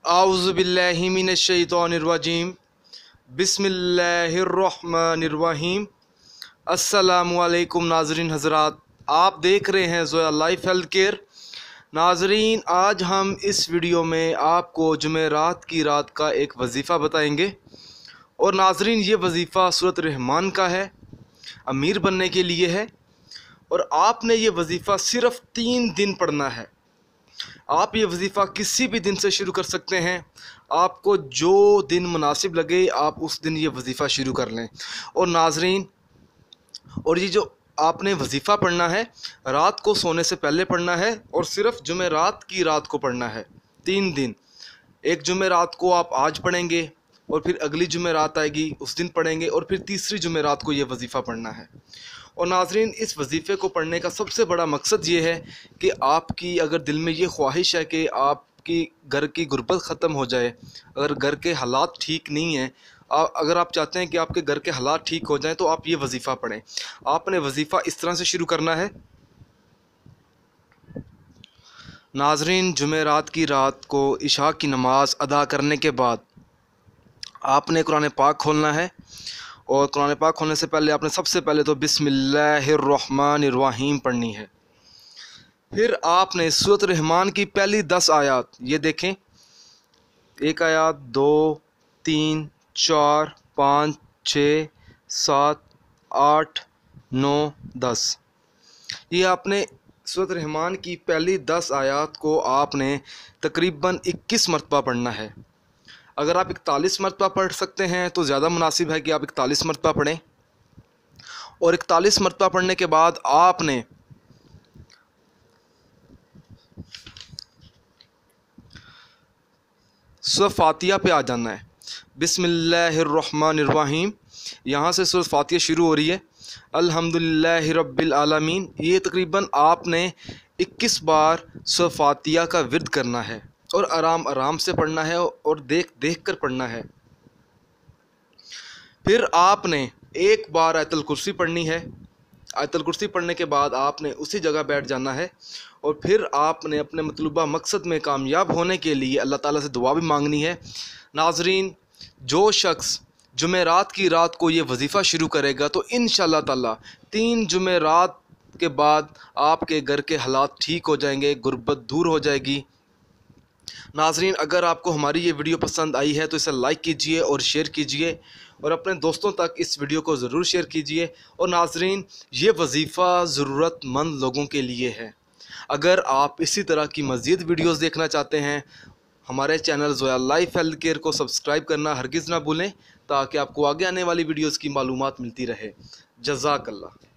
आऊज़ुबिल्लाहि मिनश्शैतानिर्रजीम बिस्मिल्लाहिर्रहमानिर्रहीम। अस्सलामुअलैकुम नाज़रीन हज़रात, आप देख रहे हैं ज़ोया लाइफ हेल्थ केयर। नाज़रीन, आज हम इस वीडियो में आपको जुमेरात की रात का एक वजीफ़ा बताएंगे। और नाज़रीन, ये वजीफ़ा सूरत रहमान का है, अमीर बनने के लिए है। और आपने ये वजीफ़ा सिर्फ़ 3 दिन पढ़ना है। आप ये वजीफ़ा किसी भी दिन से शुरू कर सकते हैं। आपको जो दिन मुनासिब लगे आप उस दिन ये वजीफ़ा शुरू कर लें। और नाज़रीन, और ये जो आपने वजीफ़ा पढ़ना है रात को सोने से पहले पढ़ना है और सिर्फ़ जुमेरात की रात को पढ़ना है। 3 दिन, एक जुमेरात को आप आज पढ़ेंगे और फिर अगली जुमेरात आएगी उस दिन पढ़ेंगे और फिर तीसरी जुमेरात को ये वजीफ़ा पढ़ना है। और नाज़रीन, इस वजीफ़े को पढ़ने का सबसे बड़ा मकसद ये है कि आपकी अगर दिल में ये ख्वाहिश है कि आपकी घर की गुर्बत ख़त्म हो जाए, अगर घर के हालात ठीक नहीं हैं, अगर आप चाहते हैं कि आपके घर के हालात ठीक हो जाएं, तो आप ये वजीफ़ा पढ़ें। आपने वजीफ़ा इस तरह से शुरू करना है। नाज़रीन, जुमेरात की रात को इशा की नमाज़ अदा करने के बाद आपने कुरान पाक खोलना है। और कुरान पाक खोलने से पहले आपने सबसे पहले तो बिस्मिल्लाहिर्रहमानिर्रहीम पढ़नी है। फिर आपने सूरत रहमान की पहली 10 आयात, ये देखें, 1 आयात, 2, 3, 4, 5, 6, 7, 8, 9, 10, ये आपने सूरत रहमान की पहली 10 आयात को आपने तकरीबन 21 मरतबा पढ़ना है। अगर आप 41 मरतबा पढ़ सकते हैं तो ज़्यादा मुनासिब है कि आप 41 मरतबा पढ़ें। और 41 मरतबा पढ़ने के बाद आपने सूरह फातिहा पे आ जाना है। बिस्मिल्लाहिर्रहमानिर्रहीम, यहाँ से सूरह फातिहा शुरू हो रही है। अल्हम्दुलिल्लाहि रब्बिल आलमीन, ये तकरीबन आपने 21 बार सूरह फातिहा का विर्द करना है और आराम आराम से पढ़ना है और देख देख कर पढ़ना है। फिर आपने एक बार आयतुल कुर्सी पढ़नी है। आयतुल कुर्सी पढ़ने के बाद आपने उसी जगह बैठ जाना है और फिर आपने अपने मतलूबा मकसद में कामयाब होने के लिए अल्लाह ताला से दुआ भी मांगनी है। नाज़रीन, जो शख्स जुमेरात की रात को ये वजीफ़ा शुरू करेगा तो इंशाअल्लाह ताला 3 जुमेरात के बाद आपके घर के हालात ठीक हो जाएंगे, गुर्बत दूर हो जाएगी। नाज़रीन, अगर आपको हमारी ये वीडियो पसंद आई है तो इसे लाइक कीजिए और शेयर कीजिए और अपने दोस्तों तक इस वीडियो को ज़रूर शेयर कीजिए। और नाज़रीन, ये वजीफ़ा ज़रूरतमंद लोगों के लिए है। अगर आप इसी तरह की मज़ीद वीडियोस देखना चाहते हैं, हमारे channel Zoya life health care को सब्सक्राइब करना हरगिज़ ना भूलें ताकि आपको आगे आने वाली वीडियोस की मालूमात मिलती रहे। जज़ाकल्लाह।